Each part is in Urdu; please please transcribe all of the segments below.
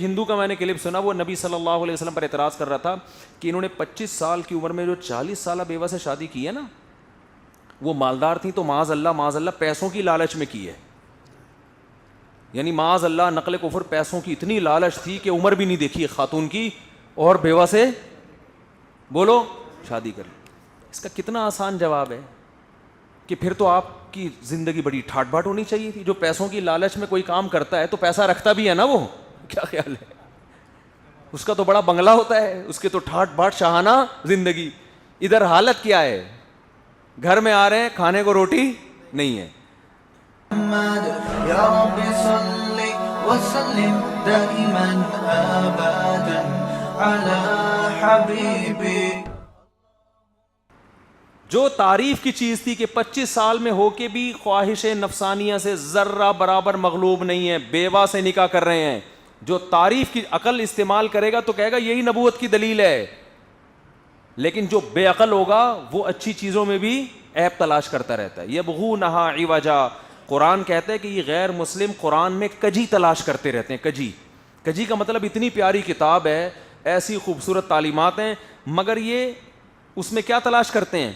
ایک ہندو کا میں نے کلپ سنا, وہ نبی صلی اللہ علیہ وسلم پر اعتراض کر رہا تھا کہ انہوں نے 25 سال کی عمر میں جو 40 سالہ بیوہ سے شادی کی ہے نا, وہ مالدار تھیں تو معاذ اللہ پیسوں کی لالچ میں کی ہے. یعنی معاذ اللہ نقل کفر, پیسوں کی اتنی لالچ تھی کہ عمر بھی نہیں دیکھی خاتون کی اور بیوہ سے بولو شادی کر لی. اس کا کتنا آسان جواب ہے کہ پھر تو آپ کی زندگی بڑی ٹھاٹ باٹ ہونی چاہیے تھی. جو پیسوں کی لالچ میں کوئی کام کرتا ہے تو پیسہ رکھتا بھی ہے نا, وہ کیا خیال ہے, اس کا تو بڑا بنگلہ ہوتا ہے, اس کے تو ٹھاٹ باٹ شاہانہ زندگی. ادھر حالت کیا ہے, گھر میں آ رہے ہیں کھانے کو روٹی نہیں ہے. یا رب صل وسلم دائما ابدا علی حبیبی. جو تعریف کی چیز تھی کہ 25 سال میں ہو کے بھی خواہش نفسانیہ سے ذرہ برابر مغلوب نہیں ہے, بیوہ سے نکاح کر رہے ہیں, جو تعریف کی عقل استعمال کرے گا تو کہے گا یہی نبوت کی دلیل ہے. لیکن جو بے عقل ہوگا وہ اچھی چیزوں میں بھی عیب تلاش کرتا رہتا ہے. یبغونہا عوجا, قرآن کہتا ہے کہ یہ غیر مسلم قرآن میں کجی تلاش کرتے رہتے ہیں. کجی کا مطلب اتنی پیاری کتاب ہے, ایسی خوبصورت تعلیمات ہیں, مگر یہ اس میں کیا تلاش کرتے ہیں,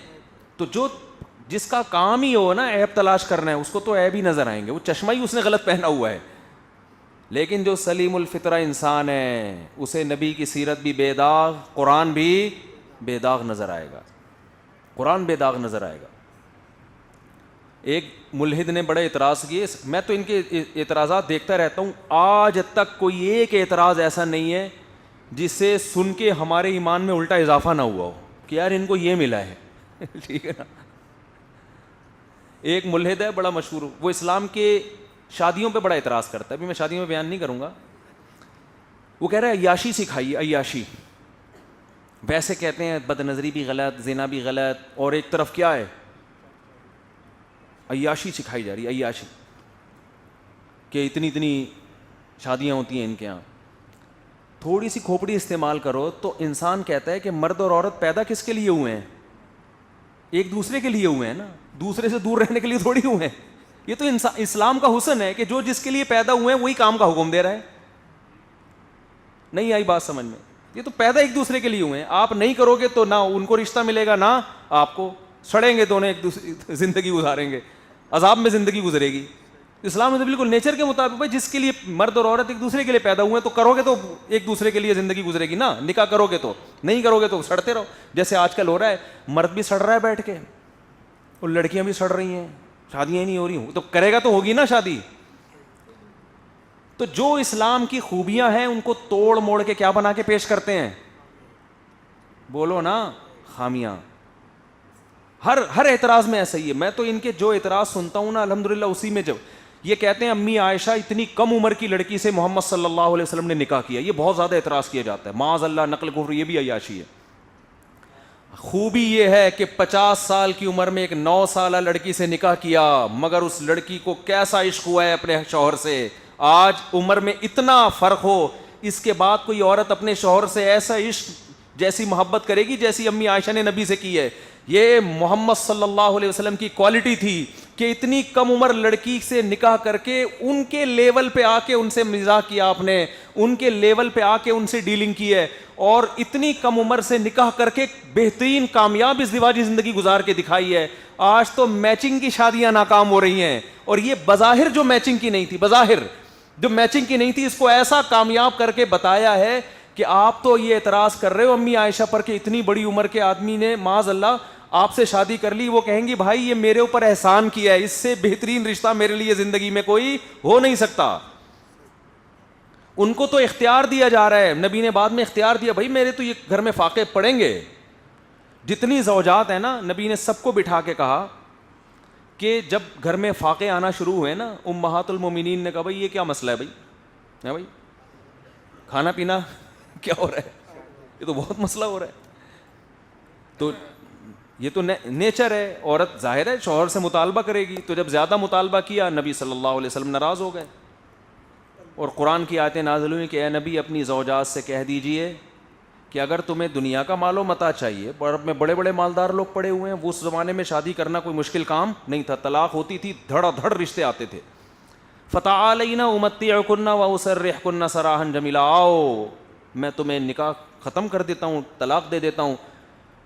تو جو جس کا کام ہی ہو نا عیب تلاش کرنا ہے, اس کو تو عیب ہی نظر آئیں گے. وہ چشمہ ہی اس نے غلط پہنا ہوا ہے. لیکن جو سلیم الفطرہ انسان ہے اسے نبی کی سیرت بھی بے داغ, قرآن بھی بے داغ نظر آئے گا. قرآن بے داغ نظر آئے گا. ایک ملحد نے بڑے اعتراض کیے, میں تو ان کے اعتراضات دیکھتا رہتا ہوں, آج تک کوئی ایک اعتراض ایسا نہیں ہے جسے سن کے ہمارے ایمان میں الٹا اضافہ نہ ہوا ہو کہ یار ان کو یہ ملا ہے. ٹھیک ہے نا. ایک ملحد ہے بڑا مشہور, وہ اسلام کے شادیوں پہ بڑا اعتراض کرتا ہے. ابھی میں شادیوں میں بیان نہیں کروں گا. وہ کہہ رہا ہے عیاشی سکھائیے, عیاشی. ویسے کہتے ہیں بد نظری بھی غلط, زنا بھی غلط, اور ایک طرف کیا ہے عیاشی سکھائی جا رہی ہے. عیاشی کہ اتنی شادیاں ہوتی ہیں ان کے یہاں. تھوڑی سی کھوپڑی استعمال کرو تو انسان کہتا ہے کہ مرد اور عورت پیدا کس کے لیے ہوئے ہیں, ایک دوسرے کے لیے ہوئے ہیں نا, دوسرے سے دور رہنے کے لیے تھوڑی ہوئے ہیں. یہ تو اسلام کا حسن ہے کہ جو جس کے لیے پیدا ہوئے ہیں وہی کام کا حکم دے رہا ہے. نہیں آئی بات سمجھ میں؟ یہ تو پیدا ایک دوسرے کے لیے ہوئے ہیں. آپ نہیں کرو گے تو نہ ان کو رشتہ ملے گا نہ آپ کو, سڑیں گے دونوں, ایک دوسری زندگی گزاریں گے, عذاب میں زندگی گزرے گی. اسلام میں تو بالکل نیچر کے مطابق بھائی جس کے لیے مرد اور عورت ایک دوسرے کے لیے پیدا ہوئے ہیں تو کرو گے تو ایک دوسرے کے لیے زندگی گزرے گی نا. نکاح کرو گے تو, نہیں کرو گے تو سڑتے رہو. جیسے آج کل ہو رہا ہے, مرد بھی سڑ رہا ہے بیٹھ کے اور لڑکیاں بھی سڑ رہی ہیں, شادیاں ہی نہیں ہو رہی ہوں. تو کرے گا تو ہوگی نا شادی. تو جو اسلام کی خوبیاں ہیں ان کو توڑ موڑ کے کیا بنا کے پیش کرتے ہیں, بولو نا, خامیاں. ہر اعتراض میں ایسا ہی ہے. میں تو ان کے جو اعتراض سنتا ہوں نا الحمدللہ اسی میں, جب یہ کہتے ہیں امی عائشہ اتنی کم عمر کی لڑکی سے محمد صلی اللہ علیہ وسلم نے نکاح کیا, یہ بہت زیادہ اعتراض کیا جاتا ہے. معاذ اللہ نقل کفر, یہ بھی عیاشی ہے. خوبی یہ ہے کہ 50 سال کی عمر میں ایک 9 سالہ لڑکی سے نکاح کیا, مگر اس لڑکی کو کیسا عشق ہوا ہے اپنے شوہر سے. آج عمر میں اتنا فرق ہو, اس کے بعد کوئی عورت اپنے شوہر سے ایسا عشق جیسی محبت کرے گی جیسی امی عائشہ نے نبی سے کی ہے. یہ محمد صلی اللہ علیہ وسلم کی کوالٹی تھی کہ اتنی کم عمر لڑکی سے نکاح کر کے ان کے لیول پہ آ کے ان سے مزاح کیا آپ نے, ان کے لیول پہ آ کے ان سے ڈیلنگ کی ہے, اور اتنی کم عمر سے نکاح کر کے بہترین کامیاب ازدواجی زندگی گزار کے دکھائی ہے. آج تو میچنگ کی شادیاں ناکام ہو رہی ہیں, اور یہ بظاہر جو میچنگ کی نہیں تھی, بظاہر جو میچنگ کی نہیں تھی, اس کو ایسا کامیاب کر کے بتایا ہے کہ آپ تو یہ اعتراض کر رہے ہو امی عائشہ پر کہ اتنی بڑی عمر کے آدمی نے معاذ اللہ آپ سے شادی کر لی. وہ کہیں گی بھائی یہ میرے اوپر احسان کیا ہے, اس سے بہترین رشتہ میرے لیے زندگی میں کوئی ہو نہیں سکتا. ان کو تو اختیار دیا جا رہا ہے, نبی نے بعد میں اختیار دیا, بھائی میرے تو یہ گھر میں فاقے پڑیں گے. جتنی زوجات ہیں نا, نبی نے سب کو بٹھا کے کہا کہ جب گھر میں فاقے آنا شروع ہوئے نا, امہات المومنین نے کہا بھائی یہ کیا مسئلہ ہے بھائی کھانا پینا کیا ہو رہا ہے, یہ تو بہت مسئلہ ہو رہا ہے. تو یہ تو نیچر ہے, عورت ظاہر ہے شوہر سے مطالبہ کرے گی. تو جب زیادہ مطالبہ کیا نبی صلی اللہ علیہ وسلم ناراض ہو گئے, اور قرآن کی آیتیں نازل ہوئی کہ اے نبی اپنی زوجات سے کہہ دیجئے کہ اگر تمہیں دنیا کا مال و متاع چاہیے, میں بڑے بڑے مالدار لوگ پڑے ہوئے ہیں, وہ اس زمانے میں شادی کرنا کوئی مشکل کام نہیں تھا, طلاق ہوتی تھی, دھڑا دھڑ رشتے آتے تھے. فتعالینا امتعکن واسرحکن سراحا جمیلا، آؤ میں تمہیں نکاح ختم کر دیتا ہوں، طلاق دے دیتا ہوں،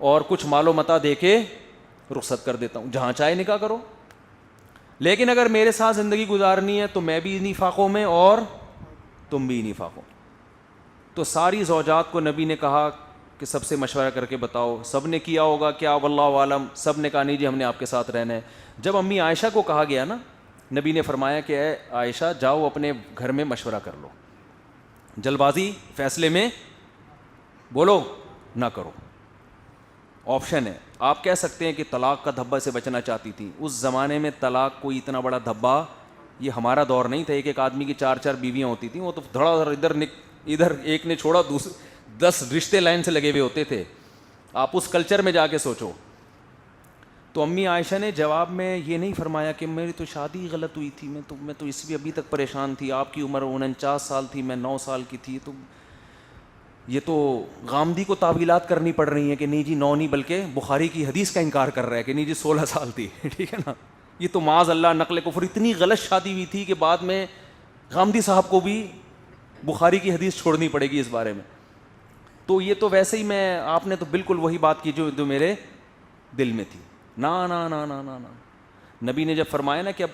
اور کچھ مال و متاع دے کے رخصت کر دیتا ہوں، جہاں چاہے نکاح کرو، لیکن اگر میرے ساتھ زندگی گزارنی ہے تو میں بھی انہی فاقوں میں اور تم بھی انہی فاقوں۔ تو ساری زوجات کو نبی نے کہا کہ سب سے مشورہ کر کے بتاؤ، سب نے کیا ہوگا کیا واللہ عالم، سب نے کہا نہیں جی ہم نے آپ کے ساتھ رہنا ہے۔ جب امی عائشہ کو کہا گیا نا، نبی نے فرمایا کہ اے عائشہ جاؤ اپنے گھر میں مشورہ کر لو، جلد بازی فیصلے میں بولو نہ کرو، آپشن ہے۔ آپ کہہ سکتے ہیں کہ طلاق کا دھبا سے بچنا چاہتی تھی، اس زمانے میں طلاق کوئی اتنا بڑا دھبا یہ ہمارا دور نہیں تھا، ایک ایک آدمی کی 4 بیویاں ہوتی تھیں، وہ تو دھڑا ادھر ایک نے چھوڑا 10 رشتے لائن سے لگے ہوئے ہوتے تھے، آپ اس کلچر میں جا کے سوچو۔ تو امی عائشہ نے جواب میں یہ نہیں فرمایا کہ میری تو شادی غلط ہوئی تھی، میں تو اس بھی ابھی تک پریشان تھی، آپ کی عمر 49 سال تھی، میں 9 سال کی تھی، تو یہ تو غامدی کو تعویلات کرنی پڑ رہی ہیں کہ نہیں جی 9 نہیں بلکہ بخاری کی حدیث کا انکار کر رہا ہے کہ نہیں جی 16 سال تھی ٹھیک ہے نا، یہ تو معاذ اللہ نقل کفر، اتنی غلط شادی ہوئی تھی کہ بعد میں غامدی صاحب کو بھی بخاری کی حدیث چھوڑنی پڑے گی اس بارے میں۔ تو یہ تو ویسے ہی میں، آپ نے تو بالکل وہی بات کی جو میرے دل میں تھی، نا نا نا نا نا نا۔ نبی نے جب فرمایا نا کہ اب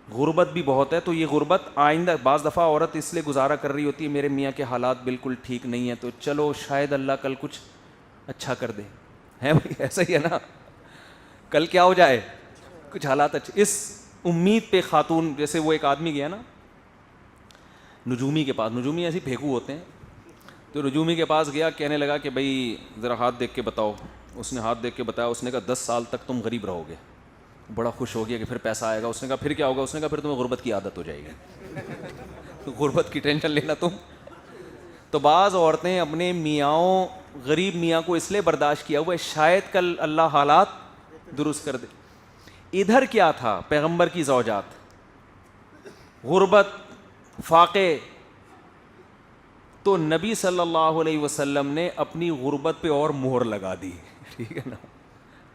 غربت بھی بہت ہے، تو یہ غربت آئندہ، بعض دفعہ عورت اس لیے گزارا کر رہی ہوتی ہے میرے میاں کے حالات بالکل ٹھیک نہیں ہیں، تو چلو شاید اللہ کل کچھ اچھا کر دے، ہے بھائی ایسا ہی ہے نا، کل کیا ہو جائے کچھ حالات اچھے، اس امید پہ خاتون، جیسے وہ ایک آدمی گیا نا نجومی کے پاس، نجومی ایسے پھینکو ہوتے ہیں، تو نجومی کے پاس گیا، کہنے لگا کہ بھائی ذرا ہاتھ دیکھ کے بتاؤ، اس نے ہاتھ دیکھ کے بتایا، اس نے کہا 10 سال تک تم غریب رہو گے، بڑا خوش ہو گیا کہ پھر پیسہ آئے گا، اس نے کہا پھر کیا ہوگا، اس نے کہا پھر تمہیں غربت کی عادت ہو جائے گی غربت کی ٹینشن لینا تم۔ تو بعض عورتیں اپنے میاں، غریب میاں کو اس لیے برداشت کیا ہوا ہے شاید کل اللہ حالات درست کر دے۔ ادھر کیا تھا پیغمبر کی زوجات، غربت، فاقے، تو نبی صلی اللہ علیہ وسلم نے اپنی غربت پہ اور مہر لگا دی، ٹھیک ہے نا،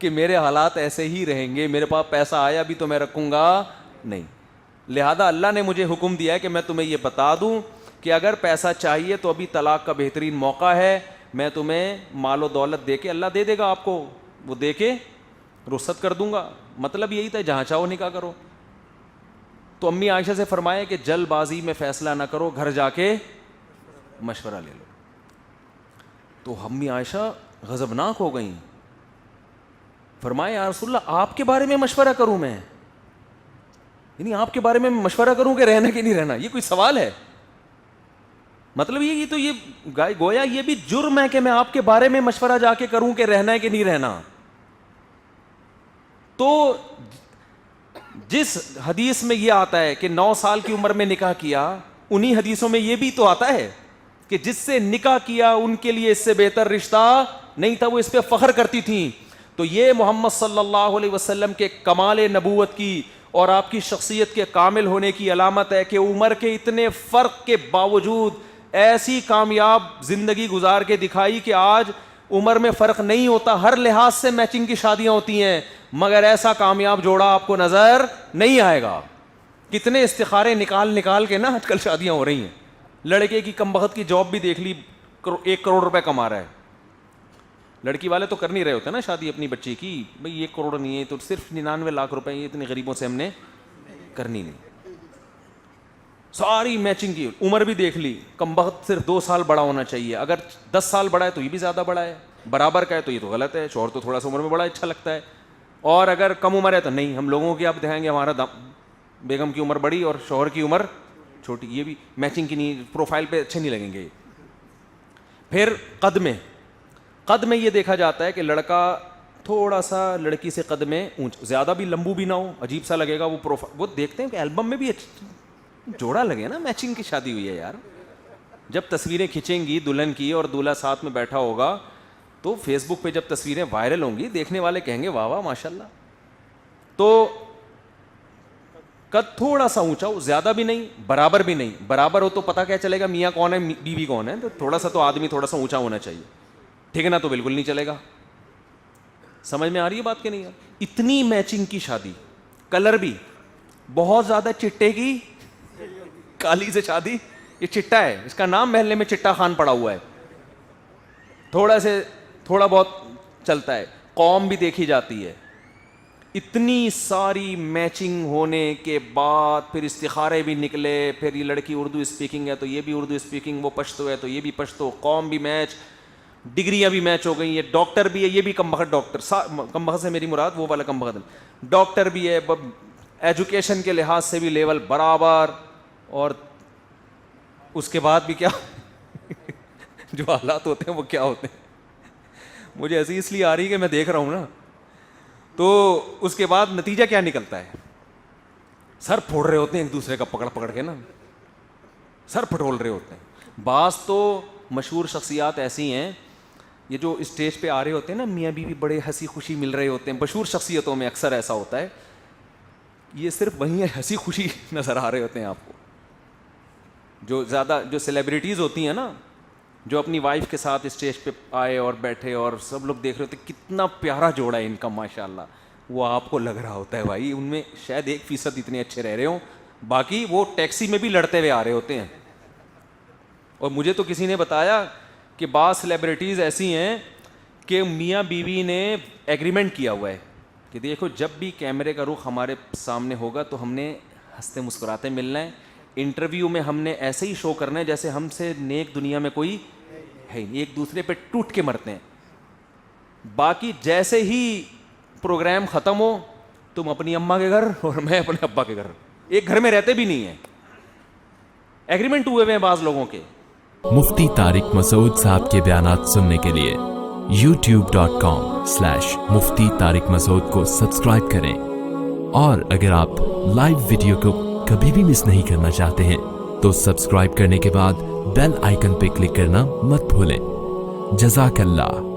کہ میرے حالات ایسے ہی رہیں گے، میرے پاس پیسہ آیا بھی تو میں رکھوں گا نہیں، لہذا اللہ نے مجھے حکم دیا ہے کہ میں تمہیں یہ بتا دوں کہ اگر پیسہ چاہیے تو ابھی طلاق کا بہترین موقع ہے، میں تمہیں مال و دولت دے کے، اللہ دے دے گا آپ کو، وہ دے کے رخصت کر دوں گا، مطلب یہی تھا جہاں چاہو نکاح کرو۔ تو امی عائشہ سے فرمایا کہ جلد بازی میں فیصلہ نہ کرو، گھر جا کے مشورہ لے لو۔ تو امی عائشہ غضبناک ہو گئیں، فرمایا یا رسول اللہ آپ کے بارے میں مشورہ کروں میں، یعنی آپ کے بارے میں مشورہ کروں کہ رہنا کہ نہیں رہنا، یہ کوئی سوال ہے؟ مطلب یہ تو یہ گویا یہ بھی جرم ہے کہ میں آپ کے بارے میں مشورہ جا کے کروں کہ رہنا ہے کہ نہیں رہنا۔ تو جس حدیث میں یہ آتا ہے کہ 9 سال کی عمر میں نکاح کیا، انہی حدیثوں میں یہ بھی تو آتا ہے کہ جس سے نکاح کیا ان کے لیے اس سے بہتر رشتہ نہیں تھا، وہ اس پہ فخر کرتی تھیں۔ تو یہ محمد صلی اللہ علیہ وسلم کے کمال نبوت کی اور آپ کی شخصیت کے کامل ہونے کی علامت ہے کہ عمر کے اتنے فرق کے باوجود ایسی کامیاب زندگی گزار کے دکھائی کہ آج عمر میں فرق نہیں ہوتا، ہر لحاظ سے میچنگ کی شادیاں ہوتی ہیں، مگر ایسا کامیاب جوڑا آپ کو نظر نہیں آئے گا۔ کتنے استخارے نکال کے نا آج کل شادیاں ہو رہی ہیں، لڑکے کی کم بخت کی جاب بھی دیکھ لی، 1 کروڑ روپے کما رہا ہے، لڑکی والے تو کر نہیں رہے ہوتے نا شادی اپنی بچی کی، بھئی 1 کروڑ نہیں ہے تو صرف 99 لاکھ روپے، یہ اتنے غریبوں سے ہم نے کرنی نہیں، ساری میچنگ کی، عمر بھی دیکھ لی، کم بخت صرف 2 سال بڑا ہونا چاہیے، اگر 10 سال بڑا ہے تو یہ بھی زیادہ بڑا ہے، برابر کا ہے تو یہ تو غلط ہے، شوہر تو تھوڑا سا عمر میں بڑا اچھا لگتا ہے، اور اگر کم عمر ہے تو نہیں، ہم لوگوں کی آپ دکھائیں گے ہمارا بیگم کی عمر بڑی اور شوہر کی عمر چھوٹی، یہ بھی میچنگ کی نہیں، پروفائل پہ اچھے نہیں لگیں گے۔ پھر قد میں یہ دیکھا جاتا ہے کہ لڑکا تھوڑا سا لڑکی سے قد میں اونچا، زیادہ بھی لمبو بھی نہ ہو، عجیب سا لگے گا وہ پروفائل، وہ دیکھتے ہیں کہ البم میں بھی جوڑا لگے نا، میچنگ کی شادی ہوئی ہے یار، جب تصویریں کھینچیں گی دلہن کی اور دولہا ساتھ میں بیٹھا ہوگا تو فیس بک پہ جب تصویریں وائرل ہوں گی دیکھنے والے کہیں گے واہ واہ ماشاء اللہ۔ تو قد تھوڑا سا اونچا ہو، زیادہ بھی نہیں برابر بھی نہیں، برابر ہو تو پتہ کیا چلے گا میاں کون ہے بیوی کون ہے، تو تھوڑا سا تو آدمی تھوڑا سا اونچا ہونا چاہیے، ٹھیک ہے نا، تو بالکل نہیں چلے گا۔ سمجھ میں آ رہی ہے بات کہ نہیں؟ اتنی میچنگ کی شادی، کلر بھی بہت زیادہ چٹے کی کالی سے شادی. یہ چٹا ہے, اس کا نام محلے میں چٹا خان پڑا ہوا ہے, تھوڑا بہت چلتا ہے, قوم بھی دیکھی جاتی ہے. اتنی ساری میچنگ ہونے کے بعد پھر استخارے بھی نکلے, پھر یہ لڑکی اردو اسپیکنگ ہے تو یہ بھی اردو اسپیکنگ, وہ پشتو ہے تو یہ بھی پشتو, قوم بھی میچ, ڈگریاں بھی میچ ہو گئی, یہ ڈاکٹر بھی ہے, یہ بھی کم بخت ڈاکٹر, کم بخت سے میری مراد وہ والا کم بخت, ڈاکٹر بھی ہے, ایجوکیشن کے لحاظ سے بھی لیول برابر, اور اس کے بعد بھی کیا جو حالات ہوتے ہیں وہ کیا ہوتے ہیں, مجھے ایسی اس لیے آ رہی کہ میں دیکھ رہا ہوں نا. تو اس کے بعد نتیجہ کیا نکلتا ہے, سر پھوڑ رہے ہوتے ہیں ایک دوسرے کا پکڑ پکڑ کے نا, سر پھٹول رہے ہوتے ہیں. بعض تو مشہور شخصیات ایسی ہیں, یہ جو اسٹیج پہ آ رہے ہوتے ہیں نا میاں بیوی, بڑے ہنسی خوشی مل رہے ہوتے ہیں, مشہور شخصیتوں میں اکثر ایسا ہوتا ہے, یہ صرف وہیں ہنسی خوشی نظر آ رہے ہوتے ہیں آپ کو. جو زیادہ جو سیلیبریٹیز ہوتی ہیں نا, جو اپنی وائف کے ساتھ اسٹیج پہ آئے اور بیٹھے اور سب لوگ دیکھ رہے ہوتے ہیں کتنا پیارا جوڑا ہے ان کا ماشاء اللہ, وہ آپ کو لگ رہا ہوتا ہے بھائی ان میں شاید 1% اتنے اچھے رہ رہے ہوں, باقی وہ ٹیکسی میں بھی لڑتے ہوئے آ رہے ہوتے ہیں. اور مجھے تو کسی نے بتایا کہ بعض سیلیبریٹیز ایسی ہیں کہ میاں بیوی نے ایگریمنٹ کیا ہوا ہے کہ دیکھو جب بھی کیمرے کا رخ ہمارے سامنے ہوگا تو ہم نے ہنستے مسکراتے ملنا ہے, انٹرویو میں ہم نے ایسے ہی شو کرنا ہے جیسے ہم سے نیک دنیا میں کوئی ہے نہیں, ایک دوسرے پہ ٹوٹ کے مرتے ہیں. باقی جیسے ہی پروگرام ختم ہو تم اپنی اماں کے گھر اور میں اپنے ابا کے گھر, ایک گھر میں رہتے بھی نہیں ہیں, ایگریمنٹ ہوئے ہیں بعض لوگوں کے. مفتی طارق مسعود صاحب کے بیانات سننے کے لیے youtube.com/مفتی طارق مسعود کو سبسکرائب کریں, اور اگر آپ لائیو ویڈیو کو کبھی بھی مس نہیں کرنا چاہتے ہیں تو سبسکرائب کرنے کے بعد بیل آئیکن پہ کلک کرنا مت بھولیں. جزاک اللہ.